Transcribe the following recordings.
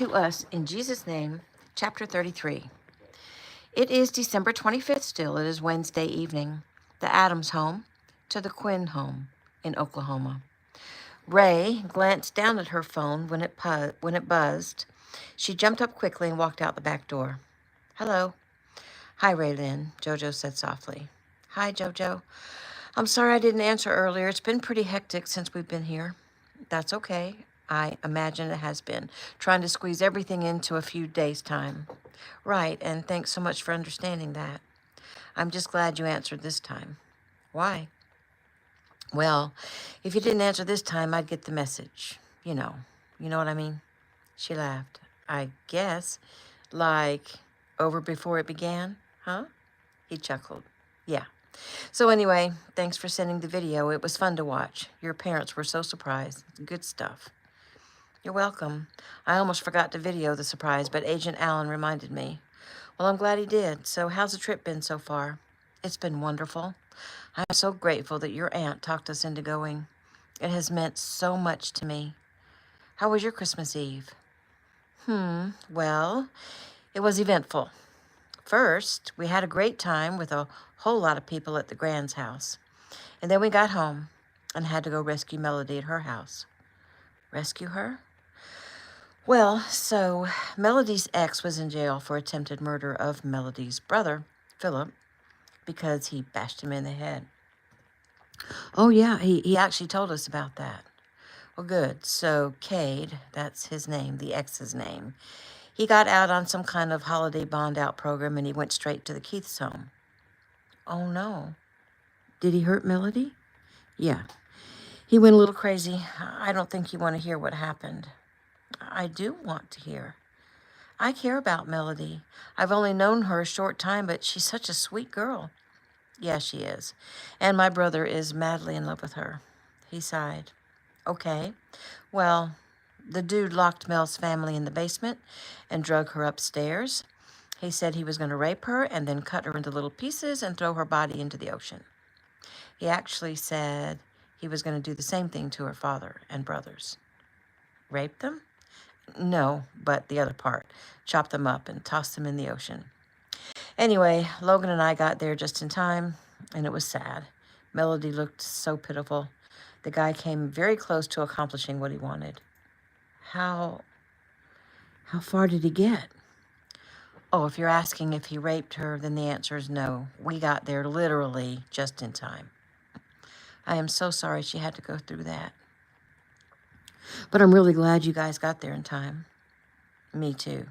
To us in Jesus' name, chapter 33. It is December 25th still. It is Wednesday evening. The Adams home to the Quinn home in Oklahoma. Ray glanced down at her phone when it buzzed. She jumped up quickly and walked out the back door. Hello. Hi, Raylyn, JoJo said softly. Hi, JoJo. I'm sorry I didn't answer earlier. It's been pretty hectic since we've been here. That's okay. I imagine it has been. Trying to squeeze everything into a few days' time. Right, and thanks so much for understanding that. I'm just glad you answered this time. Why? Well, if you didn't answer this time, I'd get the message. You know what I mean? She laughed. I guess. Like, over before it began? Huh? He chuckled. Yeah. So anyway, thanks for sending the video. It was fun to watch. Your parents were so surprised. Good stuff. You're welcome. I almost forgot to video the surprise, but Agent Allen reminded me. Well, I'm glad he did. So how's the trip been so far? It's been wonderful. I'm so grateful that your aunt talked us into going. It has meant so much to me. How was your Christmas Eve? Well, it was eventful. First, we had a great time with a whole lot of people at the Grand's house. And then we got home and had to go rescue Melody at her house. Rescue her? Well, so Melody's ex was in jail for attempted murder of Melody's brother, Philip, because he bashed him in the head. Oh, yeah, he actually told us about that. Well, good. So Cade, that's his name, the ex's name, he got out on some kind of holiday bond out program and he went straight to the Keith's home. Oh, no. Did he hurt Melody? Yeah. He went a little crazy. I don't think you want to hear what happened. I do want to hear. I care about Melody. I've only known her a short time, but she's such a sweet girl. Yeah, she is. And my brother is madly in love with her. He sighed. Okay. Well, the dude locked Mel's family in the basement and drug her upstairs. He said he was going to rape her and then cut her into little pieces and throw her body into the ocean. He actually said he was going to do the same thing to her father and brothers. Rape them? No, but the other part. Chop them up and toss them in the ocean. Anyway, Logan and I got there just in time, and it was sad. Melody looked so pitiful. The guy came very close to accomplishing what he wanted. How far did he get? Oh, if you're asking if he raped her, then the answer is no. We got there literally just in time. I am so sorry she had to go through that. But I'm really glad you guys got there in time. Me too.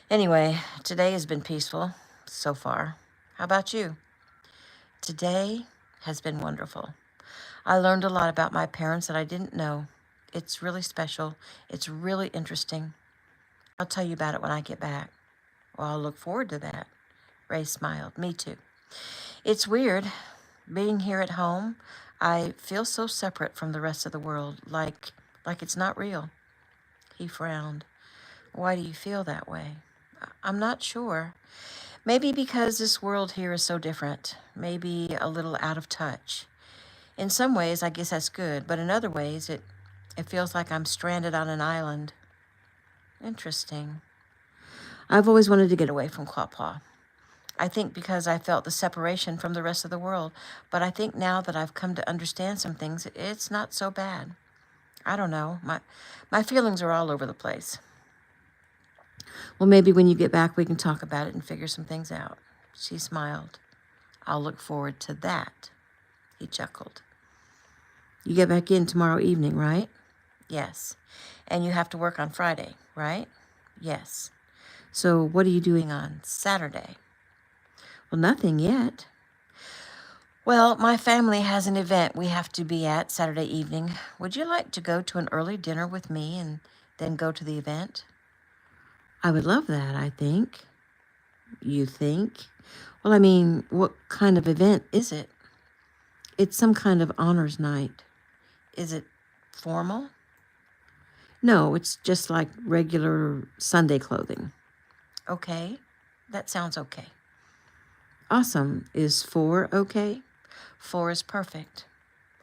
Anyway, today has been peaceful so far. How about you? Today has been wonderful. I learned a lot about my parents that I didn't know. It's really special. It's really interesting. I'll tell you about it when I get back. Well, I'll look forward to that. Ray smiled. Me too. It's weird. Being here at home, I feel so separate from the rest of the world, like it's not real. He frowned. Why do you feel that way? I'm not sure. Maybe because this world here is so different. Maybe a little out of touch. In some ways, I guess that's good, but in other ways, it feels like I'm stranded on an island. Interesting. I've always wanted to get away from Quapaw. I think because I felt the separation from the rest of the world, but I think now that I've come to understand some things, it's not so bad. I don't know. My feelings are all over the place. Well, maybe when you get back, we can talk about it and figure some things out. She smiled. I'll look forward to that. He chuckled. You get back in tomorrow evening, right? Yes. And you have to work on Friday, right? Yes. So what are you doing on Saturday? Well, nothing yet. Well, my family has an event we have to be at Saturday evening. Would you like to go to an early dinner with me and then go to the event? I would love that, I think. You think? Well, I mean, what kind of event is it? It's some kind of honors night. Is it formal? No, it's just like regular Sunday clothing. Okay, that sounds okay. Awesome. Is 4 okay? 4 is perfect.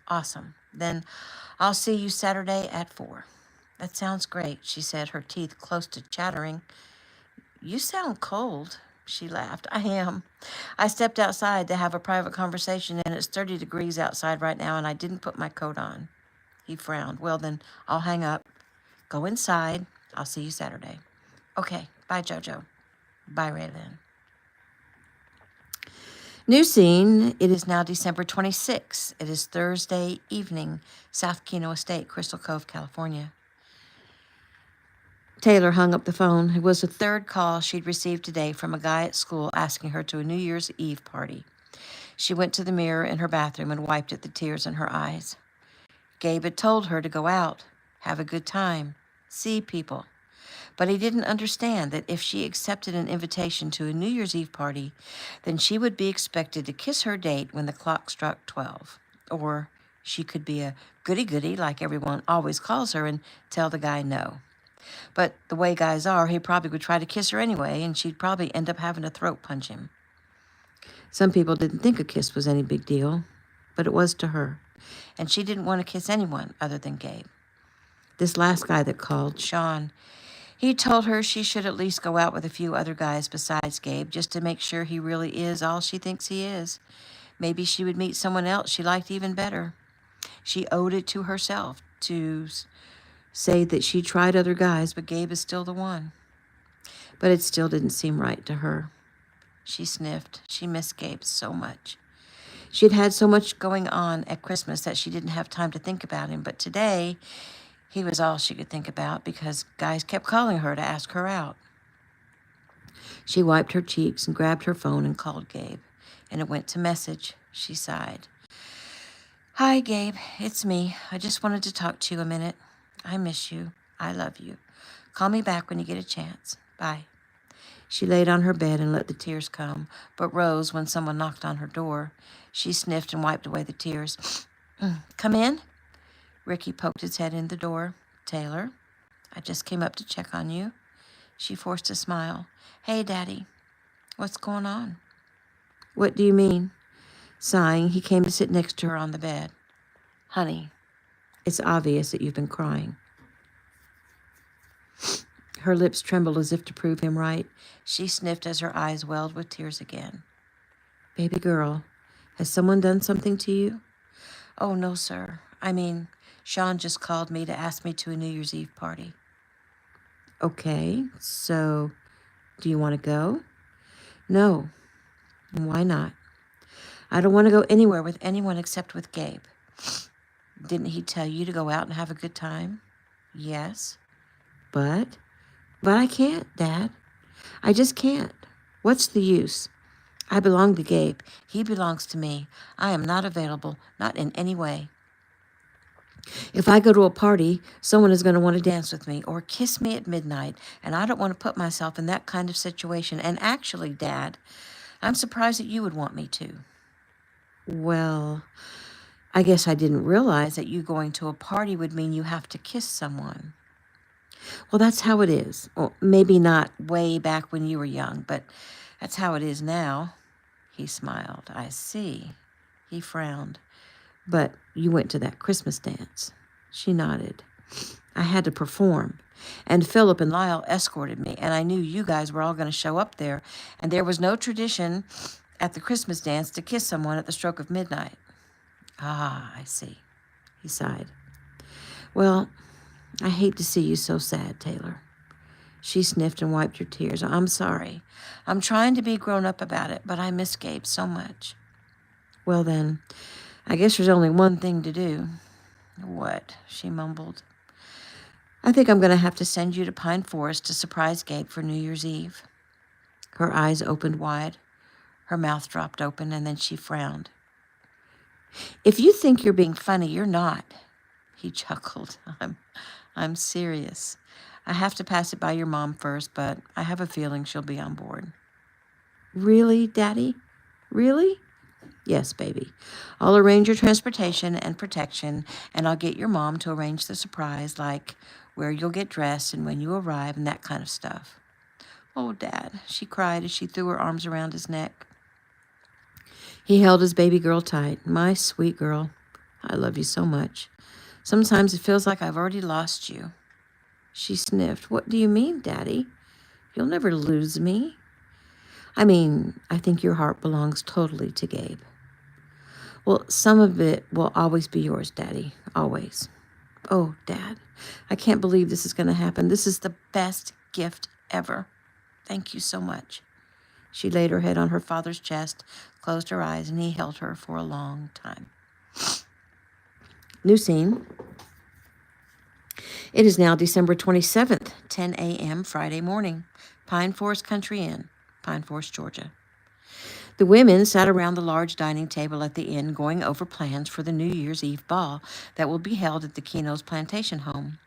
Awesome. Then I'll see you Saturday at 4. That sounds great, she said, her teeth close to chattering. You sound cold, she laughed. I am. I stepped outside to have a private conversation, and it's 30 degrees outside right now, and I didn't put my coat on. He frowned. Well, then, I'll hang up. Go inside. I'll see you Saturday. Okay, bye, JoJo. Bye, Raylan. New scene. It is now December 26th. It is Thursday evening, South Kino Estate, Crystal Cove, California. Taylor hung up the phone. It was the third call she'd received today from a guy at school asking her to a New Year's Eve party. She went to the mirror in her bathroom and wiped at the tears in her eyes. Gabe had told her to go out, have a good time, see people. But he didn't understand that if she accepted an invitation to a New Year's Eve party, then she would be expected to kiss her date when the clock struck 12. Or she could be a goody-goody, like everyone always calls her, and tell the guy no. But the way guys are, he probably would try to kiss her anyway, and she'd probably end up having to throat punch him. Some people didn't think a kiss was any big deal, but it was to her. And she didn't want to kiss anyone other than Gabe. This last guy that called, Sean, he told her she should at least go out with a few other guys besides Gabe, just to make sure he really is all she thinks he is. Maybe she would meet someone else she liked even better. She owed it to herself to say that she tried other guys, but Gabe is still the one. But it still didn't seem right to her. She sniffed. She missed Gabe so much. She had had so much going on at Christmas that she didn't have time to think about him, but today he was all she could think about because guys kept calling her to ask her out. She wiped her cheeks and grabbed her phone and called Gabe, and it went to message. She sighed. Hi, Gabe. It's me. I just wanted to talk to you a minute. I miss you. I love you. Call me back when you get a chance. Bye. She laid on her bed and let the tears come, but rose when someone knocked on her door. She sniffed and wiped away the tears. Come in? Ricky poked his head in the door. Taylor, I just came up to check on you. She forced a smile. Hey, Daddy. What's going on? What do you mean? Sighing, he came to sit next to her on the bed. Honey, it's obvious that you've been crying. Her lips trembled as if to prove him right. She sniffed as her eyes welled with tears again. Baby girl, has someone done something to you? Oh, no, sir. I mean, Sean just called me to ask me to a New Year's Eve party. Okay, so do you want to go? No. Why not? I don't want to go anywhere with anyone except with Gabe. Didn't he tell you to go out and have a good time? Yes. But I can't, Dad. I just can't. What's the use? I belong to Gabe. He belongs to me. I am not available, not in any way. If I go to a party, someone is going to want to dance with me or kiss me at midnight, and I don't want to put myself in that kind of situation. And actually, Dad, I'm surprised that you would want me to. Well, I guess I didn't realize that you going to a party would mean you have to kiss someone. Well, that's how it is. Well, maybe not way back when you were young, but that's how it is now. He smiled. I see. He frowned. But you went to that Christmas dance. She nodded. I had to perform. And Philip and Lyle escorted me, and I knew you guys were all going to show up there, and there was no tradition at the Christmas dance to kiss someone at the stroke of midnight. Ah, I see. He sighed. Well, I hate to see you so sad, Taylor. She sniffed and wiped her tears. I'm sorry. I'm trying to be grown up about it, but I miss Gabe so much. Well then, I guess there's only one thing to do. What? She mumbled. I think I'm going to have to send you to Pine Forest to surprise Gabe for New Year's Eve. Her eyes opened wide. Her mouth dropped open, and then she frowned. If you think you're being funny, you're not. He chuckled. I'm serious. I have to pass it by your mom first, but I have a feeling she'll be on board. Really, Daddy? Really? Yes, baby. I'll arrange your transportation and protection, and I'll get your mom to arrange the surprise, like where you'll get dressed and when you arrive and that kind of stuff. Oh, Dad, she cried as she threw her arms around his neck. He held his baby girl tight. My sweet girl, I love you so much. Sometimes it feels like I've already lost you. She sniffed. What do you mean, Daddy? You'll never lose me. I mean, I think your heart belongs totally to Gabe. Well, some of it will always be yours, Daddy. Always. Oh, Dad, I can't believe this is going to happen. This is the best gift ever. Thank you so much. She laid her head on her father's chest, closed her eyes, and he held her for a long time. New scene. It is now December 27th, 10 a.m. Friday morning. Pine Forest Country Inn, Pine Forest, Georgia. The women sat around the large dining table at the inn going over plans for the New Year's Eve ball that will be held at the Kino's plantation home.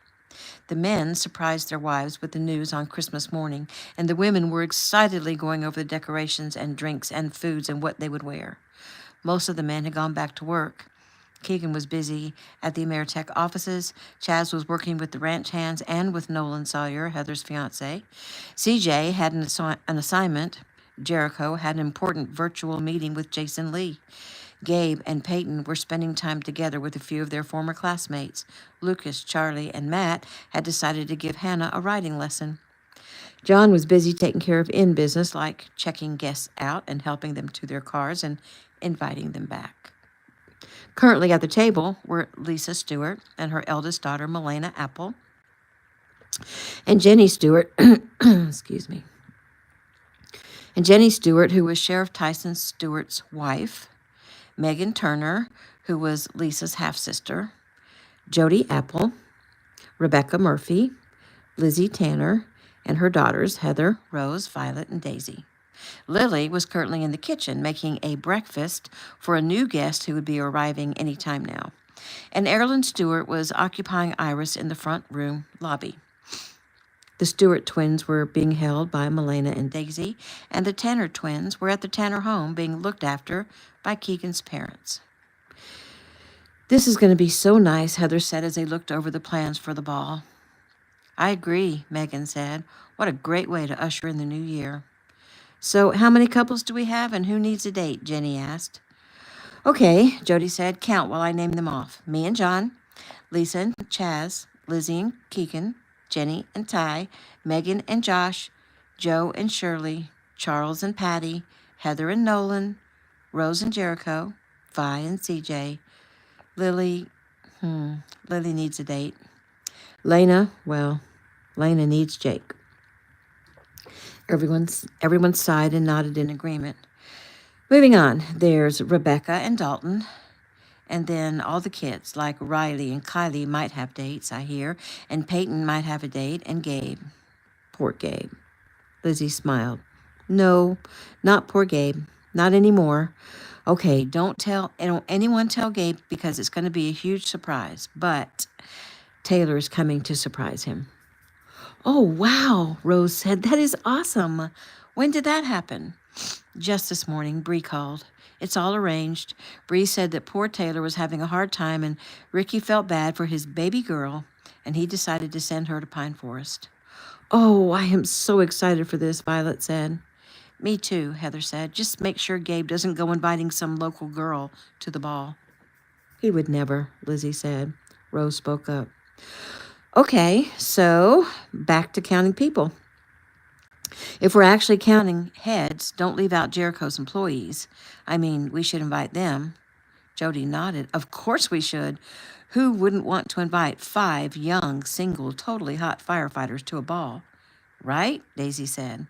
The men surprised their wives with the news on Christmas morning, and the women were excitedly going over the decorations and drinks and foods and what they would wear. Most of the men had gone back to work. Keegan was busy at the Ameritech offices. Chaz was working with the ranch hands and with Nolan Sawyer, Heather's fiancé. CJ had an assignment. Jericho had an important virtual meeting with Jason Lee. Gabe and Peyton were spending time together with a few of their former classmates. Lucas, Charlie, and Matt had decided to give Hannah a writing lesson. John was busy taking care of inn business, like checking guests out and helping them to their cars and inviting them back. Currently at the table were Lisa Stewart and her eldest daughter, Milena Apple, and Jenny Stewart, excuse me, and Jenny Stewart, who was Sheriff Tyson Stewart's wife, Megan Turner, who was Lisa's half-sister, Jody Apple, Rebecca Murphy, Lizzie Tanner, and her daughters, Heather, Rose, Violet, and Daisy. Lily was currently in the kitchen making a breakfast for a new guest who would be arriving any time now. And Erilyn Stewart was occupying Iris in the front room lobby. The Stewart twins were being held by Milena and Daisy, and the Tanner twins were at the Tanner home being looked after by Keegan's parents. This is going to be so nice, Heather said as they looked over the plans for the ball. I agree, Megan said. What a great way to usher in the new year. So how many couples do we have and who needs a date? Jenny asked. Okay, Jody said. Count while I name them off. Me and John, Lisa and Chaz, Lizzie and Keegan, Jenny and Ty, Megan and Josh, Joe and Shirley, Charles and Patty, Heather and Nolan, Rose and Jericho, Vi and CJ, Lily needs a date. Lena needs Jake. Everyone sighed and nodded in agreement. Moving on, there's Rebecca and Dalton, and then all the kids, like Riley and Kylie might have dates, I hear, and Peyton might have a date, and Gabe. Poor Gabe. Lizzie smiled. No, not poor Gabe. Not anymore. Okay, don't anyone tell Gabe because it's going to be a huge surprise, but Taylor is coming to surprise him. Oh, wow, Rose said. That is awesome. When did that happen? Just this morning, Bree called. It's all arranged. Bree said that poor Taylor was having a hard time and Ricky felt bad for his baby girl, and he decided to send her to Pine Forest. Oh, I am so excited for this, Violet said. Me too, Heather said. Just make sure Gabe doesn't go inviting some local girl to the ball. He would never, Lizzie said. Rose spoke up. Okay, so back to counting people. If we're actually counting heads, don't leave out Jericho's employees. I mean, we should invite them. Jody nodded. Of course we should. Who wouldn't want to invite 5 young, single, totally hot firefighters to a ball? Right? Daisy said.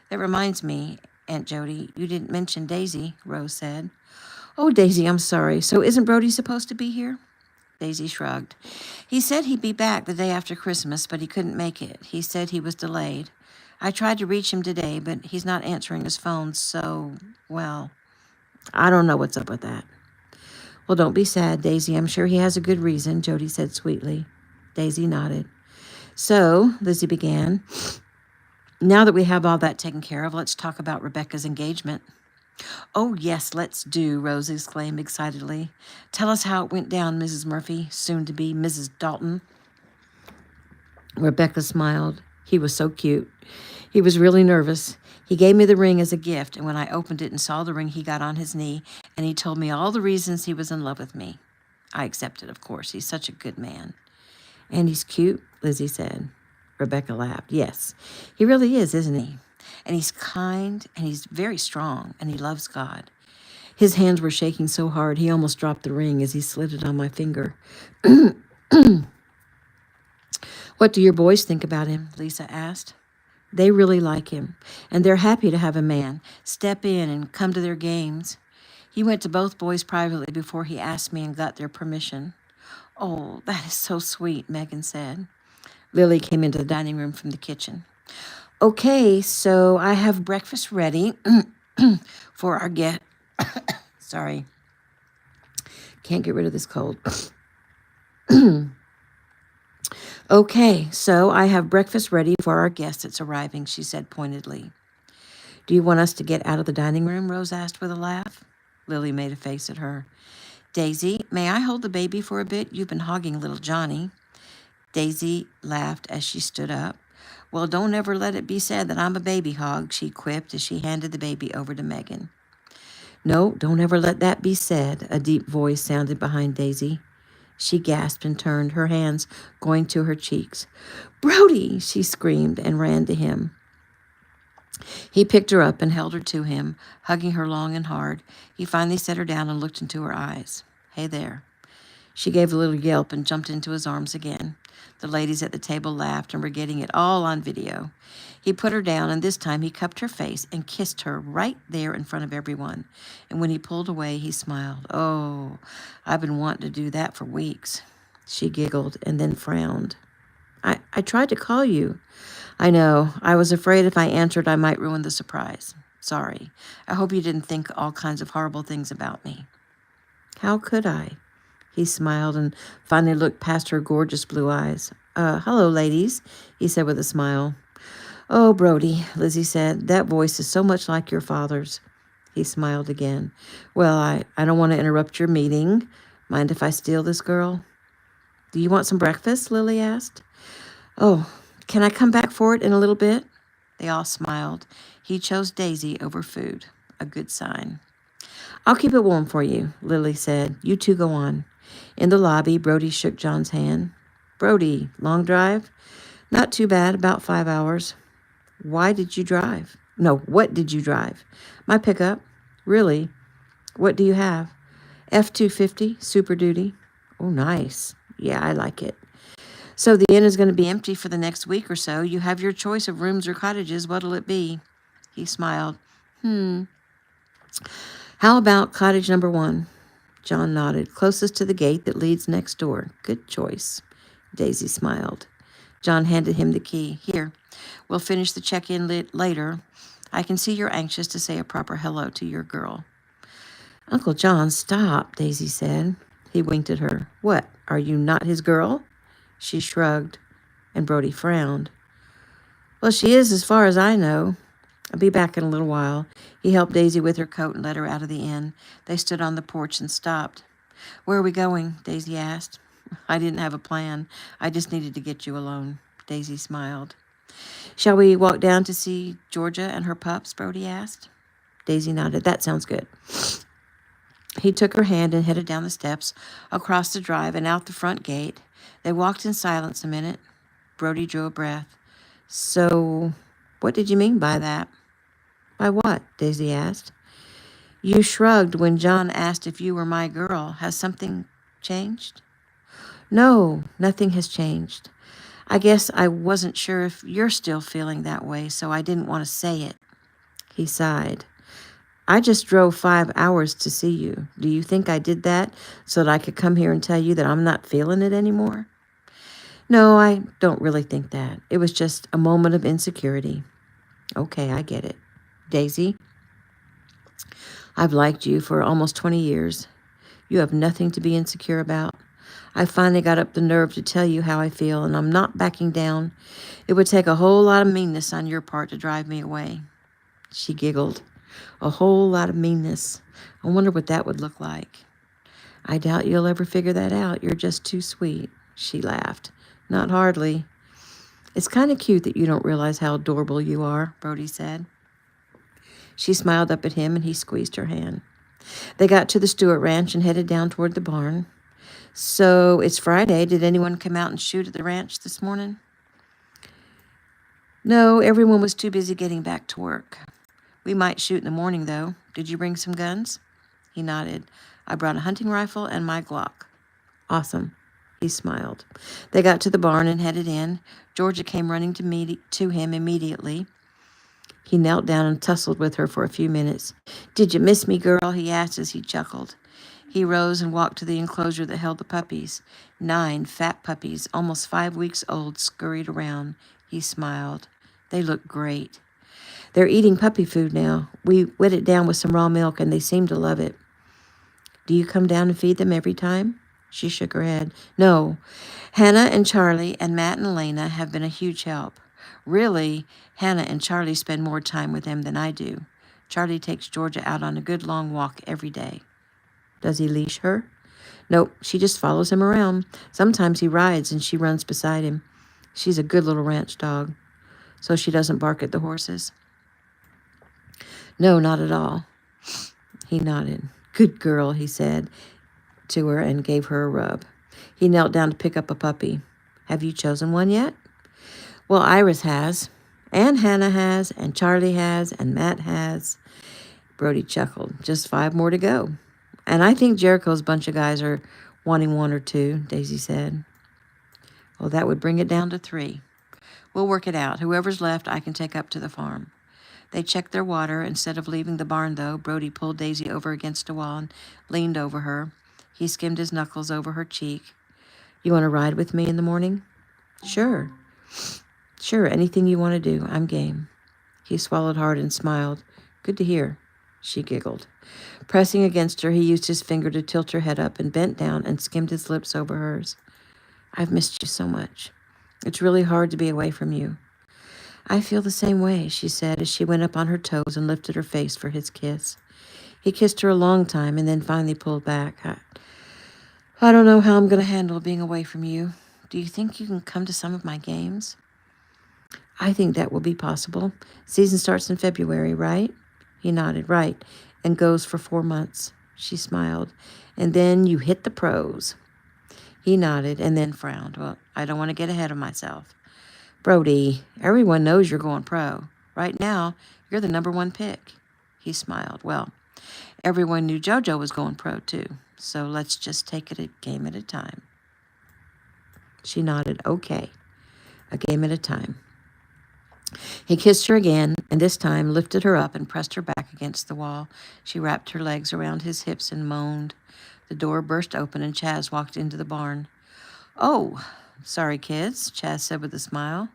That reminds me, Aunt Jody, you didn't mention Daisy, Rose said. Oh, Daisy, I'm sorry. So isn't Brody supposed to be here? Daisy shrugged. He said he'd be back the day after Christmas, but he couldn't make it. He said he was delayed. I tried to reach him today, but he's not answering his phone, so, well, I don't know what's up with that. Well, don't be sad, Daisy. I'm sure he has a good reason, Jody said sweetly. Daisy nodded. So, Lizzie began, now that we have all that taken care of, let's talk about Rebecca's engagement. Oh, yes, let's do, Rose exclaimed excitedly. Tell us how it went down, Mrs. Murphy, soon to be Mrs. Dalton. Rebecca smiled. He was so cute. He was really nervous. He gave me the ring as a gift, and when I opened it and saw the ring, he got on his knee, and he told me all the reasons he was in love with me. I accepted, of course. He's such a good man. And he's cute, Lizzie said. Rebecca laughed. Yes, he really is, isn't he? And he's kind, and he's very strong, and he loves God. His hands were shaking so hard he almost dropped the ring as he slid it on my finger. What do your boys think about him? Lisa asked. They really like him, and they're happy to have a man step in and come to their games. He went to both boys privately before he asked me and got their permission. Oh, that is so sweet, Megan said. Lily came into the dining room from the kitchen. Okay, so I have breakfast ready for our guest. Sorry, can't get rid of this cold. Okay, so I have breakfast ready for our guest that's arriving, she said pointedly. Do you want us to get out of the dining room? Rose asked with a laugh. Lily made a face at her. Daisy, may I hold the baby for a bit? You've been hogging little Johnny. Daisy laughed as she stood up. Well, don't ever let it be said that I'm a baby hog, she quipped as she handed the baby over to Megan. No, don't ever let that be said, a deep voice sounded behind Daisy. She gasped and turned, her hands going to her cheeks. Brody, she screamed and ran to him. He picked her up and held her to him, hugging her long and hard. He finally set her down and looked into her eyes. Hey there. She gave a little yelp and jumped into his arms again. The ladies at the table laughed and were getting it all on video. He put her down, and this time he cupped her face and kissed her right there in front of everyone. And when he pulled away, he smiled. Oh, I've been wanting to do that for weeks. She giggled and then frowned. I tried to call you. I know. I was afraid if I answered, I might ruin the surprise. Sorry. I hope you didn't think all kinds of horrible things about me. How could I? He smiled and finally looked past her gorgeous blue eyes. Hello, ladies, he said with a smile. Oh, Brody, Lizzie said, that voice is so much like your father's. He smiled again. Well, I don't want to interrupt your meeting. Mind if I steal this girl? Do you want some breakfast? Lily asked. Oh, can I come back for it in a little bit? They all smiled. He chose Daisy over food. A good sign. I'll keep it warm for you, Lily said. You two go on. In the lobby, Brody shook John's hand. Brody, long drive? Not too bad, about 5 hours. Why did you drive? No, what did you drive? My pickup. Really? What do you have? F-250, Super Duty. Oh, nice. Yeah, I like it. So the inn is going to be empty for the next week or so. You have your choice of rooms or cottages. What'll it be? He smiled. How about cottage number 1? John nodded. Closest to the gate that leads next door. Good choice. Daisy smiled. John handed him the key. Here, we'll finish the check-in later. I can see you're anxious to say a proper hello to your girl. Uncle John, stop, Daisy said. He winked at her. What, are you not his girl? She shrugged, and Brody frowned. Well, she is as far as I know. I'll be back in a little while. He helped Daisy with her coat and led her out of the inn. They stood on the porch and stopped. Where are we going? Daisy asked. I didn't have a plan. I just needed to get you alone. Daisy smiled. Shall we walk down to see Georgia and her pups? Brody asked. Daisy nodded. That sounds good. He took her hand and headed down the steps, across the drive and out the front gate. They walked in silence a minute. Brody drew a breath. So, what did you mean by that? By what? Daisy asked. You shrugged when John asked if you were my girl. Has something changed? No, nothing has changed. I guess I wasn't sure if you're still feeling that way, so I didn't want to say it. He sighed. I just drove 5 hours to see you. Do you think I did that so that I could come here and tell you that I'm not feeling it anymore? No, I don't really think that. It was just a moment of insecurity. Okay, I get it. Daisy, I've liked you for almost 20 years. You have nothing to be insecure about. I finally got up the nerve to tell you how I feel, and I'm not backing down. It would take a whole lot of meanness on your part to drive me away. She giggled. A whole lot of meanness. I wonder what that would look like. I doubt you'll ever figure that out. You're just too sweet. She laughed. Not hardly. It's kind of cute that you don't realize how adorable you are, Brody said. She smiled up at him, and he squeezed her hand. They got to the Stewart Ranch and headed down toward the barn. So it's Friday. Did anyone come out and shoot at the ranch this morning? No, everyone was too busy getting back to work. We might shoot in the morning, though. Did you bring some guns? He nodded. I brought a hunting rifle and my Glock. Awesome. He smiled. They got to the barn and headed in. Georgia came running to him immediately. He knelt down and tussled with her for a few minutes. Did you miss me, girl? He asked as he chuckled. He rose and walked to the enclosure that held the puppies. 9 fat puppies, almost 5 weeks old, scurried around. He smiled. They looked great. They're eating puppy food now. We wet it down with some raw milk, and they seem to love it. Do you come down and feed them every time? She shook her head. No. Hannah and Charlie and Matt and Elena have been a huge help. Really, Hannah and Charlie spend more time with them than I do. Charlie takes Georgia out on a good long walk every day. Does he leash her? Nope, she just follows him around. Sometimes he rides and she runs beside him. She's a good little ranch dog. So she doesn't bark at the horses? No, not at all. He nodded. Good girl, he said to her and gave her a rub. He knelt down to pick up a puppy. Have you chosen one yet? Well, Iris has, and Hannah has, and Charlie has, and Matt has. Brody chuckled. Just 5 more to go. And I think Jericho's bunch of guys are wanting 1 or 2, Daisy said. Well, that would bring it down to 3. We'll work it out. Whoever's left, I can take up to the farm. They checked their water. Instead of leaving the barn, though, Brody pulled Daisy over against a wall and leaned over her. He skimmed his knuckles over her cheek. You want to ride with me in the morning? Sure. Sure, anything you want to do. I'm game. He swallowed hard and smiled. Good to hear. She giggled. Pressing against her, he used his finger to tilt her head up and bent down and skimmed his lips over hers. I've missed you so much. It's really hard to be away from you. I feel the same way, she said as she went up on her toes and lifted her face for his kiss. He kissed her a long time and then finally pulled back. I don't know how I'm going to handle being away from you. Do you think you can come to some of my games? I think that will be possible. Season starts in February, right? He nodded. Right, and goes for 4 months. She smiled. And then you hit the pros. He nodded and then frowned. Well, I don't want to get ahead of myself. Brody, everyone knows you're going pro. Right now, you're the #1 pick. He smiled. Well, everyone knew JoJo was going pro too. So let's just take it a game at a time. She nodded. Okay, a game at a time. He kissed her again, and this time lifted her up and pressed her back against the wall. She wrapped her legs around his hips and moaned. The door burst open, and Chaz walked into the barn. Oh, sorry, kids, Chaz said with a smile.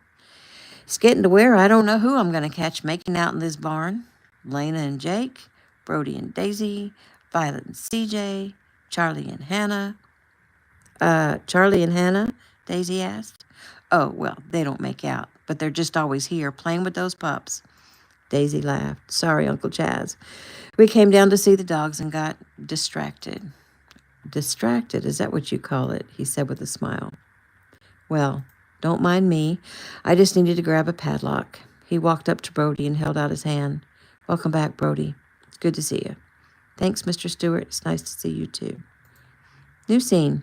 It's getting to where I don't know who I'm going to catch making out in this barn. Lena and Jake, Brody and Daisy, Violet and CJ, Charlie and Hannah. Charlie and Hannah, Daisy asked. Oh, well, they don't make out, but they're just always here playing with those pups. Daisy laughed. Sorry, Uncle Chaz. We came down to see the dogs and got distracted. Distracted, is that what you call it? He said with a smile. Well, don't mind me. I just needed to grab a padlock. He walked up to Brody and held out his hand. Welcome back, Brody. It's good to see you. Thanks, Mr. Stewart. It's nice to see you, too. New scene.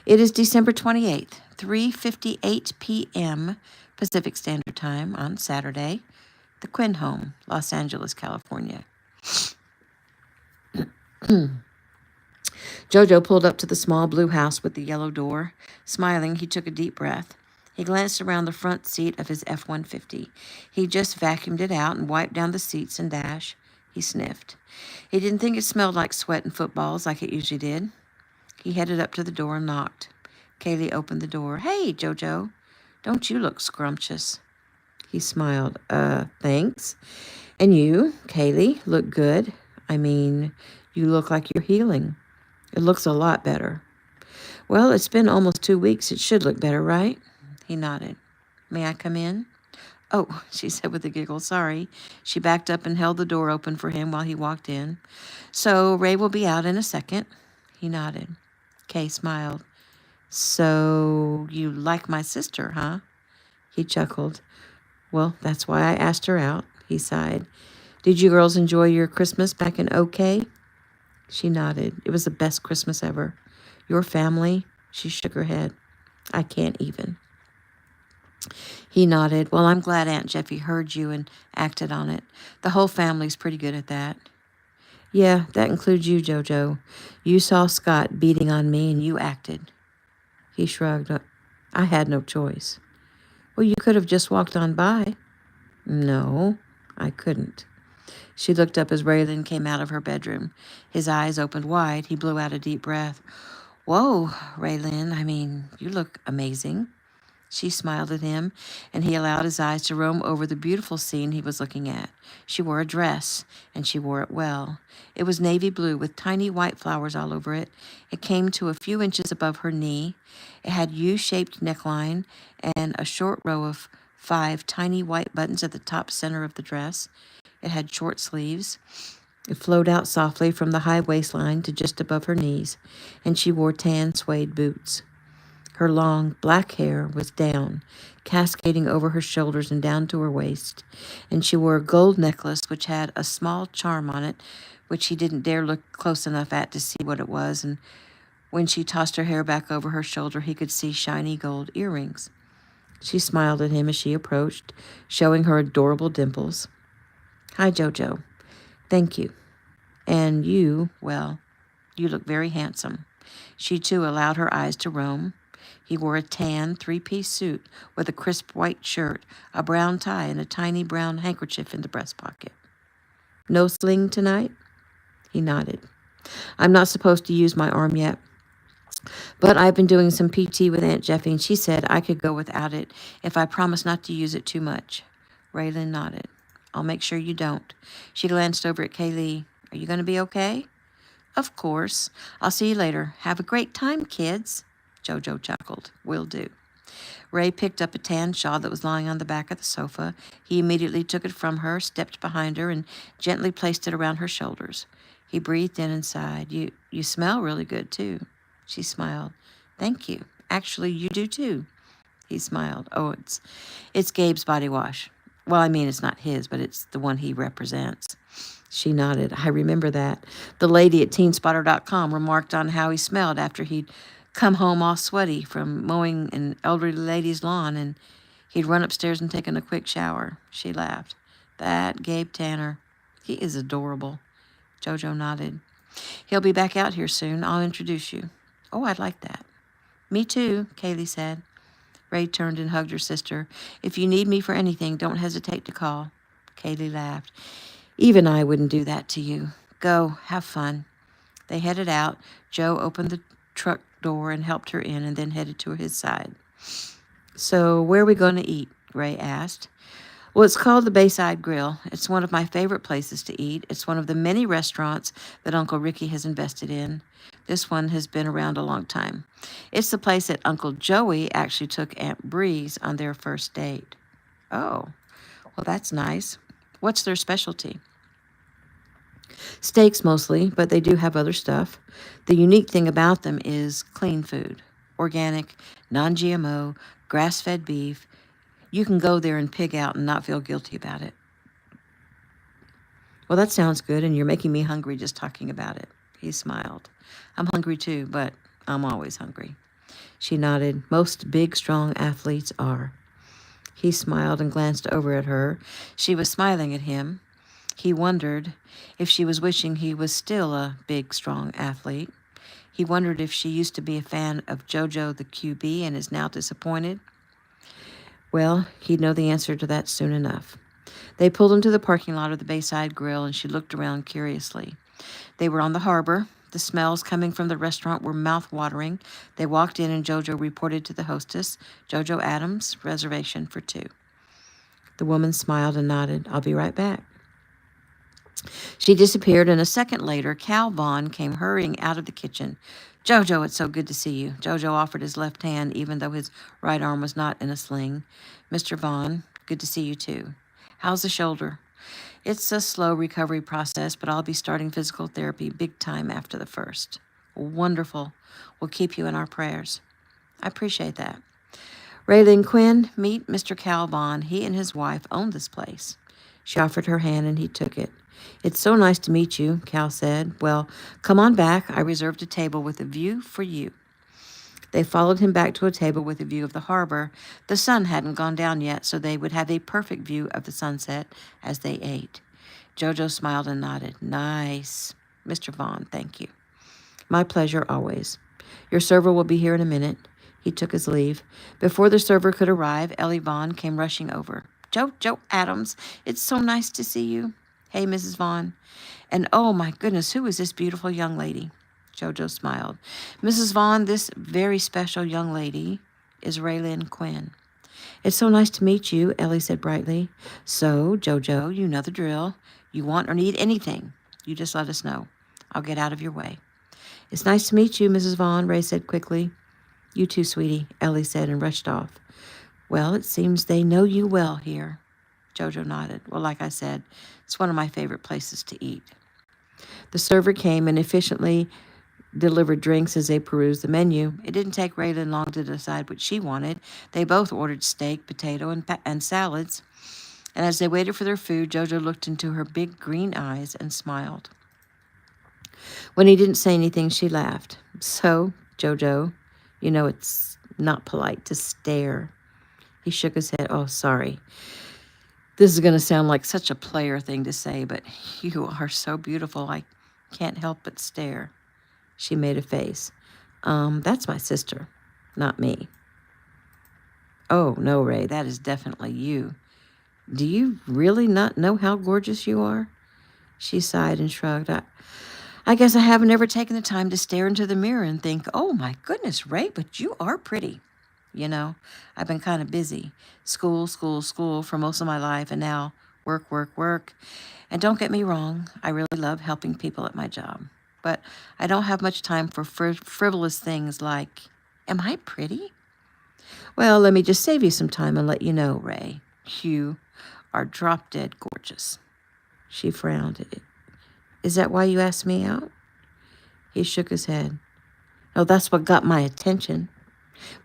It is December 28th, 3:58 p.m. Pacific Standard Time on Saturday. The Quinn home, Los Angeles, California. JoJo pulled up to the small blue house with the yellow door. Smiling, he took a deep breath. He glanced around the front seat of his F-150. He just vacuumed it out and wiped down the seats and dash. He sniffed. He didn't think it smelled like sweat and footballs like it usually did. He headed up to the door and knocked. Cali opened the door. Hey, JoJo, don't you look scrumptious? He smiled. Thanks. And you, Cali, look good. I mean, you look like you're healing. It looks a lot better. Well, it's been almost 2 weeks. It should look better, right? He nodded. May I come in? Oh, she said with a giggle. Sorry. She backed up and held the door open for him while he walked in. So Ray will be out in a second. He nodded. Kay smiled. So you like my sister, huh? He chuckled. Well, that's why I asked her out. He sighed. Did you girls enjoy your Christmas back in OK? She nodded. It was the best Christmas ever. Your family? She shook her head. I can't even. He nodded. Well, I'm glad Aunt Jeffy heard you and acted on it. The whole family's pretty good at that. Yeah, that includes you, JoJo. You saw Scott beating on me and you acted. He shrugged. I had no choice. Well, you could have just walked on by. No, I couldn't. She looked up as Raylan came out of her bedroom. His eyes opened wide. He blew out a deep breath. Whoa, Raylan, you look amazing. She smiled at him, and he allowed his eyes to roam over the beautiful scene he was looking at. She wore a dress, and she wore it well. It was navy blue with tiny white flowers all over it. It came to a few inches above her knee. It had U-shaped neckline and a short row of 5 tiny white buttons at the top center of the dress. It had short sleeves. It flowed out softly from the high waistline to just above her knees, and she wore tan suede boots. Her long, black hair was down, cascading over her shoulders and down to her waist, and she wore a gold necklace which had a small charm on it, which he didn't dare look close enough at to see what it was, and when she tossed her hair back over her shoulder, he could see shiny gold earrings. She smiled at him as she approached, showing her adorable dimples. Hi, JoJo. Thank you. And you, well, you look very handsome. She, too, allowed her eyes to roam. He wore a tan 3-piece suit with a crisp white shirt, a brown tie, and a tiny brown handkerchief in the breast pocket. No sling tonight? He nodded. I'm not supposed to use my arm yet, but I've been doing some PT with Aunt Jeffy, and she said I could go without it if I promised not to use it too much. Raylan nodded. I'll make sure you don't. She glanced over at Cali. Are you going to be okay? Of course. I'll see you later. Have a great time, kids. JoJo chuckled. Will do. Ray picked up a tan shawl that was lying on the back of the sofa. He immediately took it from her, stepped behind her, and gently placed it around her shoulders. He breathed in and sighed. You smell really good, too. She smiled. Thank you. Actually, you do, too. He smiled. Oh, it's Gabe's body wash. Well, it's not his, but it's the one he represents. She nodded. I remember that. The lady at teenspotter.com remarked on how he smelled after he'd come home all sweaty from mowing an elderly lady's lawn, and he'd run upstairs and taken a quick shower. She laughed. That Gabe Tanner. He is adorable. JoJo nodded. He'll be back out here soon. I'll introduce you. Oh, I'd like that. Me too, Kaylee said. Ray turned and hugged her sister. If you need me for anything, don't hesitate to call. Kaylee laughed. Even I wouldn't do that to you. Go, have fun. They headed out. Joe opened the truck door and helped her in and then headed to his side. So where are we going to eat? Ray asked. Well, it's called the Bayside Grill. It's one of my favorite places to eat. It's one of the many restaurants that Uncle Ricky has invested in. This one has been around a long time. It's the place that Uncle Joey actually took Aunt Breeze on their first date. Oh, well, that's nice. What's their specialty? Steaks mostly, but they do have other stuff. The unique thing about them is clean food. Organic, non-GMO, grass-fed beef. You can go there and pig out and not feel guilty about it. Well, that sounds good, and you're making me hungry just talking about it. He smiled. I'm hungry too, but I'm always hungry. She nodded. Most big, strong athletes are. He smiled and glanced over at her. She was smiling at him. He wondered if she was wishing he was still a big, strong athlete. He wondered if she used to be a fan of JoJo the QB and is now disappointed. Well, he'd know the answer to that soon enough. They pulled into the parking lot of the Bayside Grill, and she looked around curiously. They were on the harbor. The smells coming from the restaurant were mouth-watering. They walked in, and JoJo reported to the hostess, JoJo Adams, reservation for 2. The woman smiled and nodded. I'll be right back. She disappeared, and a second later, Cal Vaughn came hurrying out of the kitchen. JoJo, it's so good to see you. JoJo offered his left hand, even though his right arm was not in a sling. Mr. Vaughn, good to see you too. How's the shoulder? It's a slow recovery process, but I'll be starting physical therapy big time after the 1st. Wonderful. We'll keep you in our prayers. I appreciate that. Raylan Quinn, meet Mr. Cal Vaughn. He and his wife own this place. She offered her hand, and he took it. It's so nice to meet you, Cal said. Well, come on back. I reserved a table with a view for you. They followed him back to a table with a view of the harbor. The sun hadn't gone down yet, so they would have a perfect view of the sunset as they ate. JoJo smiled and nodded. Nice. Mr. Vaughn, thank you. My pleasure always. Your server will be here in a minute. He took his leave. Before the server could arrive, Ellie Vaughn came rushing over. JoJo Adams, it's so nice to see you. Hey, Mrs. Vaughn. And oh my goodness, who is this beautiful young lady? JoJo smiled. Mrs. Vaughn, this very special young lady is Raylyn Quinn. It's so nice to meet you, Ellie said brightly. So, JoJo, you know the drill. You want or need anything, you just let us know. I'll get out of your way. It's nice to meet you, Mrs. Vaughn, Ray said quickly. You too, sweetie, Ellie said and rushed off. Well, it seems they know you well here. JoJo nodded. Well, like I said, it's one of my favorite places to eat. The server came and efficiently delivered drinks as they perused the menu. It didn't take Raylyn long to decide what she wanted. They both ordered steak, potato, and salads. And as they waited for their food, JoJo looked into her big green eyes and smiled. When he didn't say anything, she laughed. So, JoJo, you know it's not polite to stare. He shook his head. Oh, sorry. This is going to sound like such a player thing to say, but you are so beautiful, I can't help but stare. She made a face. That's my sister, not me. Oh, no, Ray, that is definitely you. Do you really not know how gorgeous you are? She sighed and shrugged. I guess I haven't ever taken the time to stare into the mirror and think, oh my goodness, Ray, but you are pretty. You know, I've been kind of busy. School for most of my life, and now work. And don't get me wrong, I really love helping people at my job. But I don't have much time for frivolous things like, am I pretty? Well, let me just save you some time and let you know, Ray. You are drop-dead gorgeous. She frowned. Is that why you asked me out? He shook his head. Oh, that's what got my attention.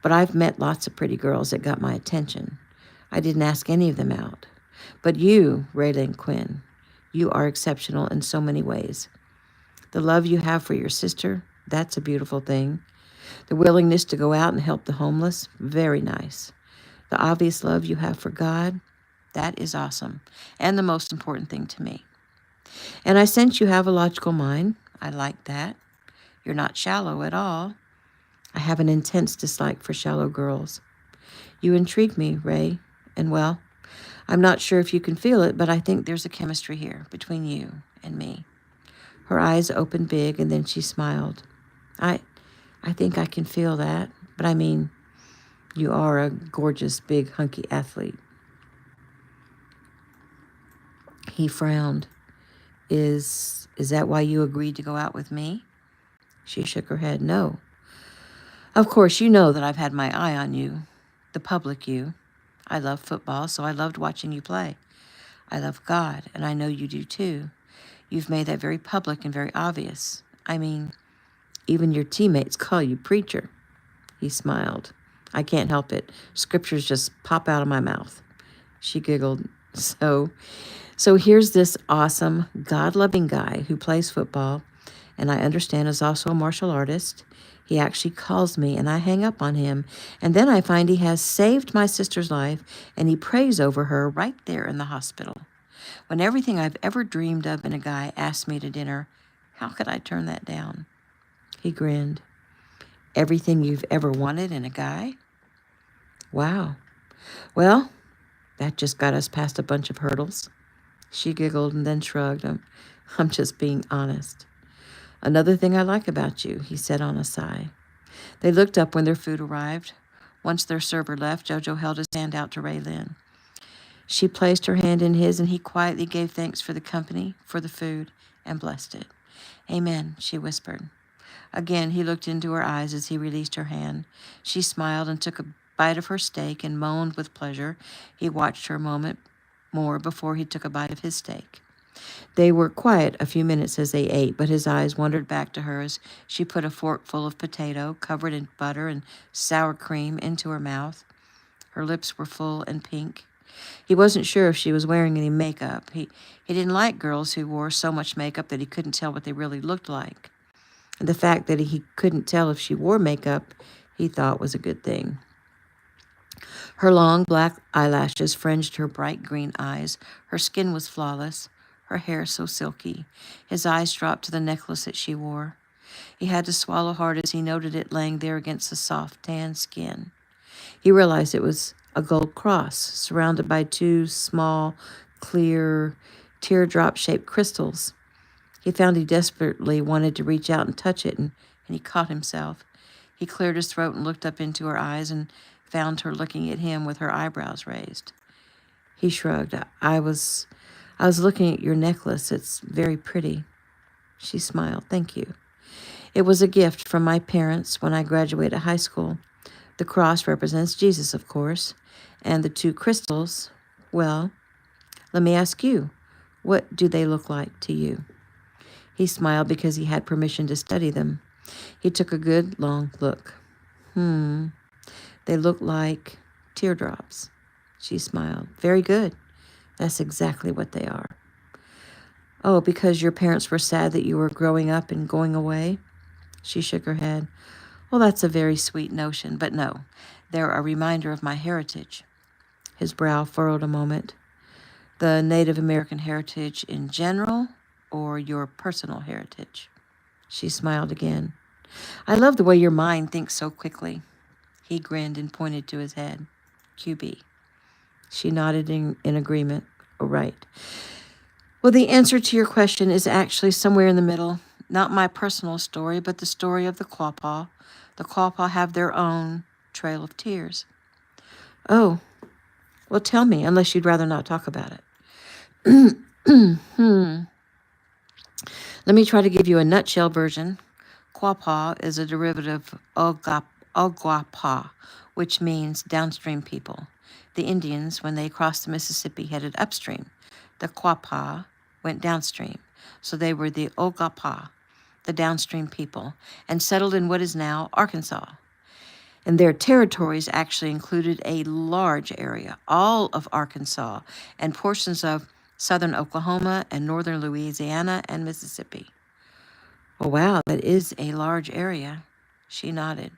But I've met lots of pretty girls that got my attention. I didn't ask any of them out. But you, Raylyn Quinn, you are exceptional in so many ways. The love you have for your sister, that's a beautiful thing. The willingness to go out and help the homeless, very nice. The obvious love you have for God, that is awesome, and the most important thing to me. And I sense you have a logical mind. I like that. You're not shallow at all. I have an intense dislike for shallow girls. You intrigue me, Ray, and well, I'm not sure if you can feel it, but I think there's a chemistry here between you and me. Her eyes opened big, and then she smiled. I think I can feel that, but I mean, you are a gorgeous, big, hunky athlete. He frowned. Is that why you agreed to go out with me? She shook her head. No. Of course, you know that I've had my eye on you, the public you. I love football, so I loved watching you play. I love God, and I know you do too. You've made that very public and very obvious. I mean, even your teammates call you preacher. He smiled. I can't help it. Scriptures just pop out of my mouth. She giggled. So here's this awesome, God-loving guy who plays football, and I understand is also a martial artist. He actually calls me, and I hang up on him, and then I find he has saved my sister's life, and he prays over her right there in the hospital. When everything I've ever dreamed of in a guy asked me to dinner, how could I turn that down? He grinned. Everything you've ever wanted in a guy? Wow. Well, that just got us past a bunch of hurdles. She giggled and then shrugged. I'm just being honest. Another thing I like about you, he said on a sigh. They looked up when their food arrived. Once their server left, JoJo held his hand out to Raylyn. She placed her hand in his, and he quietly gave thanks for the company, for the food, and blessed it. Amen, she whispered. Again, he looked into her eyes as he released her hand. She smiled and took a bite of her steak and moaned with pleasure. He watched her a moment more before he took a bite of his steak. They were quiet a few minutes as they ate, but his eyes wandered back to her as she put a fork full of potato, covered in butter and sour cream, into her mouth. Her lips were full and pink. He wasn't sure if she was wearing any makeup. He didn't like girls who wore so much makeup that he couldn't tell what they really looked like. And the fact that he couldn't tell if she wore makeup he thought was a good thing. Her long black eyelashes fringed her bright green eyes. Her skin was flawless, her hair so silky. His eyes dropped to the necklace that she wore. He had to swallow hard as he noted it laying there against the soft, tan skin. He realized it was a gold cross surrounded by two small, clear, teardrop-shaped crystals. He found he desperately wanted to reach out and touch it, and he caught himself. He cleared his throat and looked up into her eyes and found her looking at him with her eyebrows raised. He shrugged. I was looking at your necklace. It's very pretty. She smiled. Thank you. It was a gift from my parents when I graduated high school. The cross represents Jesus, of course, and the two crystals, well, let me ask you, what do they look like to you? He smiled because he had permission to study them. He took a good, long look. They look like teardrops. She smiled. Very good. That's exactly what they are. Oh, because your parents were sad that you were growing up and going away? She shook her head. Well, that's a very sweet notion, but no, they're a reminder of my heritage. His brow furrowed a moment. The Native American heritage in general, or your personal heritage? She smiled again. I love the way your mind thinks so quickly. He grinned and pointed to his head. QB. She nodded in agreement. Oh, right. Well, the answer to your question is actually somewhere in the middle. Not my personal story, but the story of the Quapaw. The Quapaw have their own trail of tears. Oh, well, tell me, unless you'd rather not talk about it. Let me try to give you a nutshell version. Quapaw is a derivative of Oguapa, which means downstream people. The Indians, when they crossed the Mississippi, headed upstream. The Quapaw went downstream, so they were the Oguapa, the downstream people, and settled in what is now Arkansas. And their territories actually included a large area, all of Arkansas, and portions of southern Oklahoma and northern Louisiana and Mississippi. Oh, wow, that is a large area. She nodded.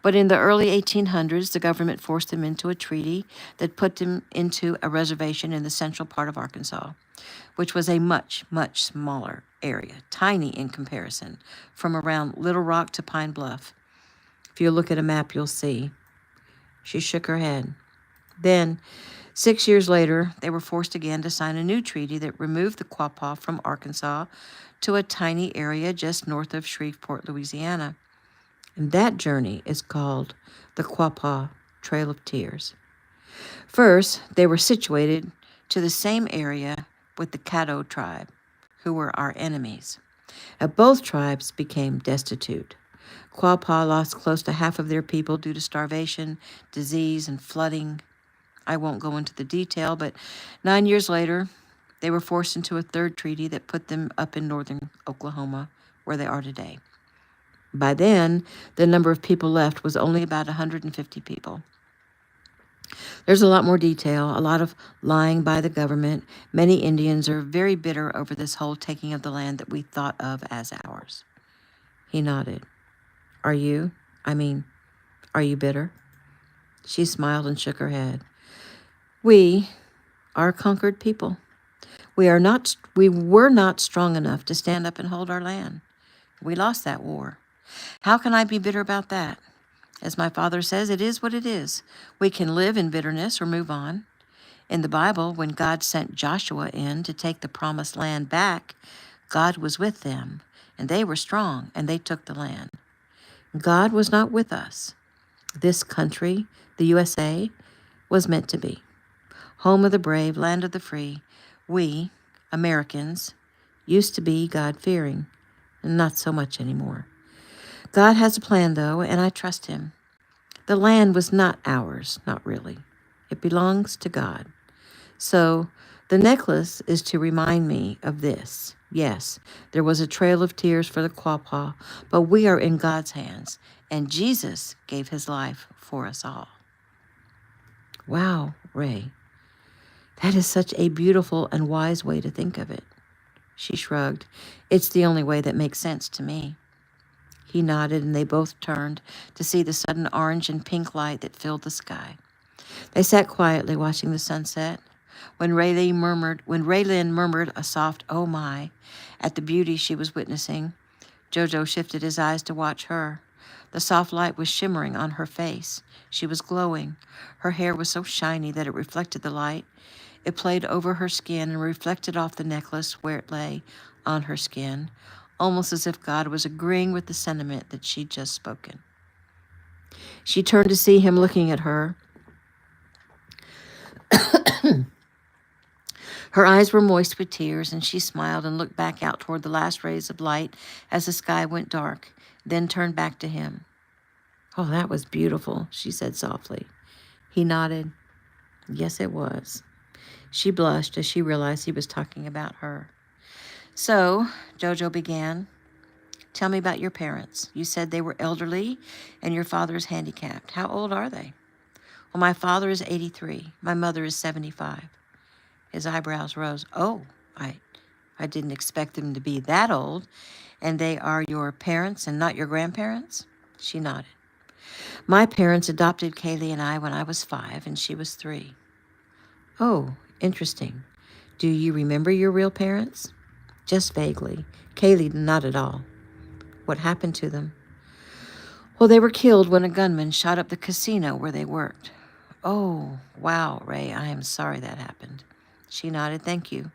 But in the early 1800s, the government forced them into a treaty that put them into a reservation in the central part of Arkansas, which was a much, much smaller area, tiny in comparison, from around Little Rock to Pine Bluff. If you look at a map, you'll see. She shook her head. Then, 6 years later, they were forced again to sign a new treaty that removed the Quapaw from Arkansas to a tiny area just north of Shreveport, Louisiana. And that journey is called the Quapaw Trail of Tears. First, they were situated to the same area with the Caddo tribe, who were our enemies. Both tribes became destitute. Quapaw lost close to half of their people due to starvation, disease, and flooding. I won't go into the detail, but 9 years later, they were forced into a third treaty that put them up in northern Oklahoma, where they are today. By then, the number of people left was only about 150 people. There's a lot more detail, a lot of lying by the government. Many Indians are very bitter over this whole taking of the land that we thought of as ours. He nodded. Are you bitter? She smiled and shook her head. We are a conquered people. We were not strong enough to stand up and hold our land. We lost that war. How can I be bitter about that? As my father says, it is what it is. We can live in bitterness or move on. In the Bible, when God sent Joshua in to take the promised land back, God was with them, and they were strong, and they took the land. God was not with us. This country, the USA, was meant to be. Home of the brave, land of the free. We, Americans, used to be God-fearing, and not so much anymore. God has a plan, though, and I trust him. The land was not ours, not really. It belongs to God. So the necklace is to remind me of this. Yes, there was a trail of tears for the Quapaw, but we are in God's hands, and Jesus gave his life for us all. Wow, Ray. That is such a beautiful and wise way to think of it. She shrugged. It's the only way that makes sense to me. He nodded, and they both turned to see the sudden orange and pink light that filled the sky. They sat quietly watching the sunset. When Raylin murmured a soft "oh my" at the beauty she was witnessing, JoJo shifted his eyes to watch her. The soft light was shimmering on her face. She was glowing. Her hair was so shiny that it reflected the light. It played over her skin and reflected off the necklace where it lay on her skin, almost as if God was agreeing with the sentiment that she'd just spoken. She turned to see him looking at her. Her eyes were moist with tears, and she smiled and looked back out toward the last rays of light as the sky went dark, then turned back to him. "Oh, that was beautiful," she said softly. He nodded. Yes, it was. She blushed as she realized he was talking about her. "So," JoJo began, "tell me about your parents. You said they were elderly and your father is handicapped. How old are they?" "Well, my father is 83. My mother is 75. His eyebrows rose. "Oh, I didn't expect them to be that old. And they are your parents and not your grandparents?" She nodded. "My parents adopted Cali and I when I was 5 and she was 3. "Oh, interesting. Do you remember your real parents?" "Just vaguely. Cali not at all." "What happened to them?" "Well, they were killed when a gunman shot up the casino where they worked." "Oh, wow, Ray, I am sorry that happened." She nodded. "Thank you.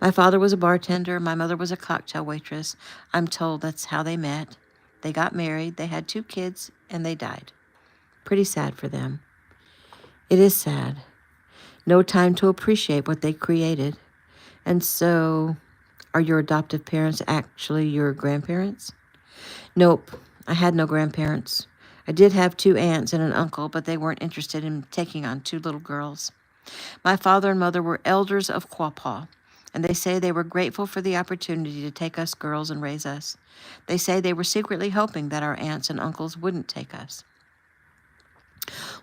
My father was a bartender. My mother was a cocktail waitress. I'm told that's how they met. They got married. They had 2 kids, and they died. Pretty sad for them." "It is sad. No time to appreciate what they created. And so, are your adoptive parents actually your grandparents?" "Nope. I had no grandparents. I did have 2 aunts and an uncle, but they weren't interested in taking on 2 little girls. My father and mother were elders of Quapaw, and they say they were grateful for the opportunity to take us girls and raise us. They say they were secretly hoping that our aunts and uncles wouldn't take us."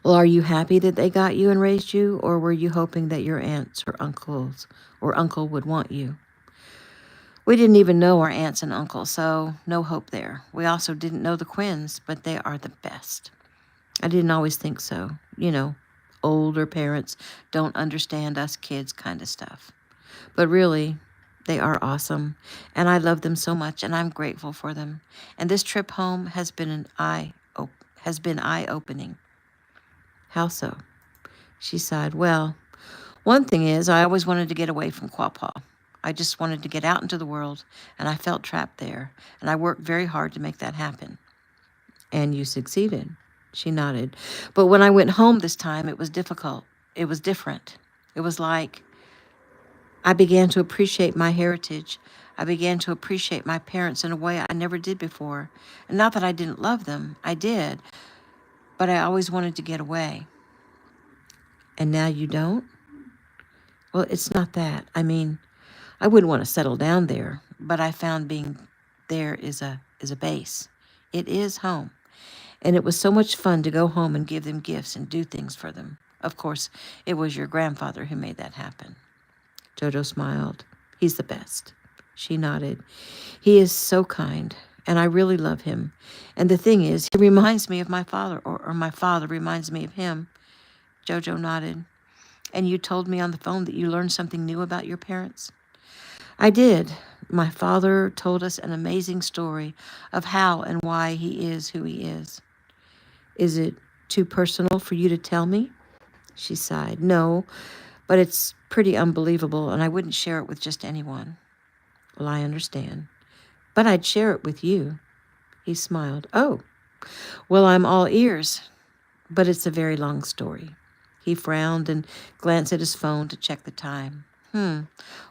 "Well, are you happy that they got you and raised you, or were you hoping that your aunts or uncles or uncle would want you?" "We didn't even know our aunts and uncles, so no hope there. We also didn't know the Quinns, but they are the best. I didn't always think so. Older parents don't understand us kids kind of stuff. But really, they are awesome, and I love them so much, and I'm grateful for them. And this trip home has been eye-opening." "How so?" She sighed. "Well, one thing is, I always wanted to get away from Quapaw. I just wanted to get out into the world, and I felt trapped there, and I worked very hard to make that happen." "And you succeeded." She nodded. "But when I went home this time, it was difficult. It was different. It was like I began to appreciate my heritage. I began to appreciate my parents in a way I never did before. And not that I didn't love them. I did. But I always wanted to get away." "And now you don't?" "Well, it's not that. I mean, I wouldn't want to settle down there, but I found being there is a base. It is home. And it was so much fun to go home and give them gifts and do things for them. Of course, it was your grandfather who made that happen." JoJo smiled. "He's the best." She nodded. "He is so kind, and I really love him. And the thing is, he reminds me of my father, or my father reminds me of him." JoJo nodded. "And you told me on the phone that you learned something new about your parents?" "I did. My father told us an amazing story of how and why he is who he is." "Is it too personal for you to tell me?" She sighed. "No, but it's pretty unbelievable, and I wouldn't share it with just anyone." "Well, I understand. But I'd share it with you." He smiled. "Oh, well, I'm all ears. But it's a very long story." He frowned and glanced at his phone to check the time.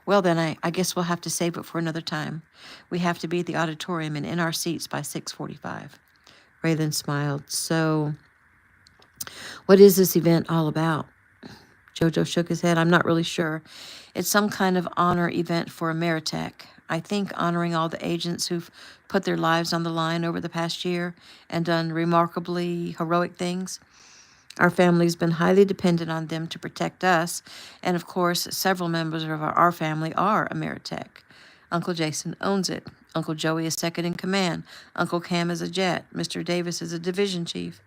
Well, then I guess we'll have to save it for another time. We have to be at the auditorium and in our seats by 6:45. Raylan smiled. "So, what is this event all about?" JoJo shook his head. "I'm not really sure. It's some kind of honor event for Ameritech. I think honoring all the agents who've put their lives on the line over the past year and done remarkably heroic things. Our family's been highly dependent on them to protect us, and of course, several members of our family are Ameritech. Uncle Jason owns it. Uncle Joey is second in command. Uncle Cam is a jet. Mr. Davis is a division chief.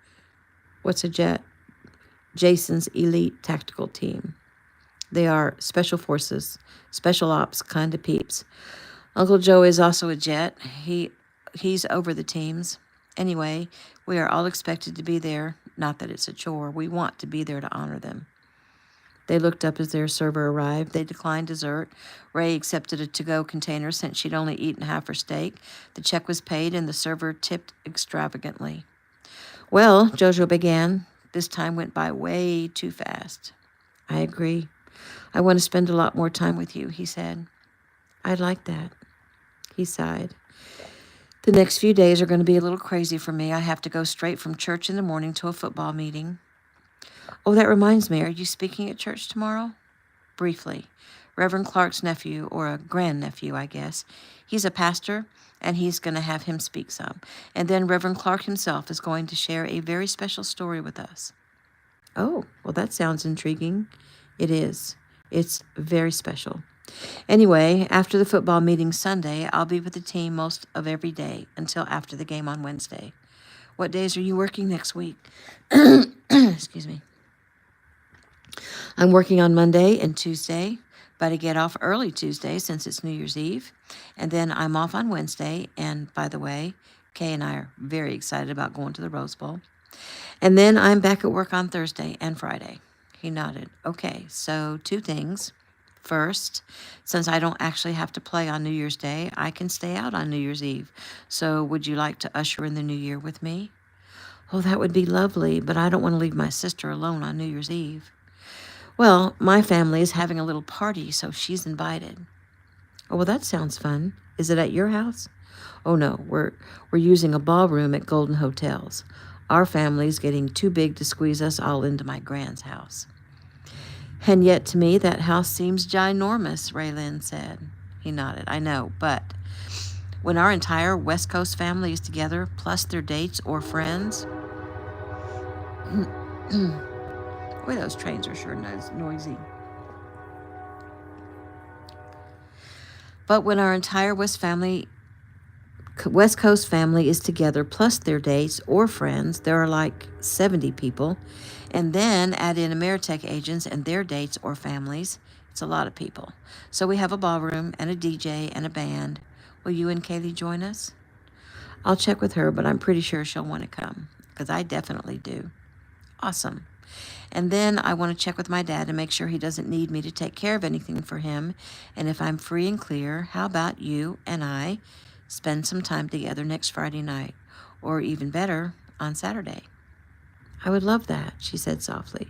What's a jet? Jason's elite tactical team. They are special forces, special ops kind of peeps. Uncle Joey is also a jet. He's over the teams. Anyway, we are all expected to be there. Not that it's a chore. We want to be there to honor them. They looked up as their server arrived. They declined dessert. Ray accepted a to-go container since she'd only eaten half her steak. The check was paid, and the server tipped extravagantly. Well, JoJo began. This time went by way too fast. I agree. I want to spend a lot more time with you, he said. I'd like that. He sighed. The next few days are going to be a little crazy for me. I have to go straight from church in the morning to a football meeting. Oh, that reminds me, are you speaking at church tomorrow? Briefly. Reverend Clark's nephew, or a grandnephew, I guess. He's a pastor, and he's going to have him speak some. And then Reverend Clark himself is going to share a very special story with us. Oh, well, that sounds intriguing. It is. It's very special. Anyway, after the football meeting Sunday, I'll be with the team most of every day until after the game on Wednesday. What days are you working next week? Excuse me. I'm working on Monday and Tuesday, but I get off early Tuesday since it's New Year's Eve. And then I'm off on Wednesday. And by the way, Kay and I are very excited about going to the Rose Bowl. And then I'm back at work on Thursday and Friday. He nodded. Okay, so 2 things. First, since I don't actually have to play on New Year's Day, I can stay out on New Year's Eve. So would you like to usher in the new year with me? Oh, that would be lovely, but I don't want to leave my sister alone on New Year's Eve. Well, my family is having a little party, so she's invited. Oh, well, that sounds fun. Is it at your house? Oh, no, we're using a ballroom at Golden Hotels. Our family's getting too big to squeeze us all into my grand's house. And yet, to me, that house seems ginormous, Raylin said. He nodded. I know, but when our entire West Coast family is together, plus their dates or friends... Boy, those trains are sure noisy. But when our entire West Coast family is together, plus their dates or friends, there are like 70 people. And then add in Ameritech agents and their dates or families. It's a lot of people. So we have a ballroom and a DJ and a band. Will you and Cali join us? I'll check with her, but I'm pretty sure she'll want to come, because I definitely do. Awesome. And then I want to check with my dad to make sure he doesn't need me to take care of anything for him. And if I'm free and clear, how about you and I spend some time together next Friday night, or even better, on Saturday? I would love that, she said softly.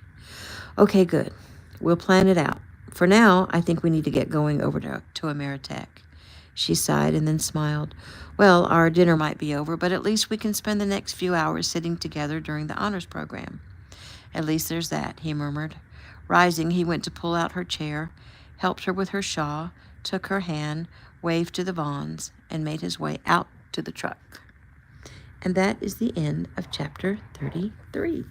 Okay, good. We'll plan it out. For now, I think we need to get going over to Ameritech. She sighed and then smiled. Well, our dinner might be over, but at least we can spend the next few hours sitting together during the honors program. At least there's that, he murmured. Rising, he went to pull out her chair, helped her with her shawl, took her hand, waved to the Vaughns, and made his way out to the truck. And that is the end of chapter 33.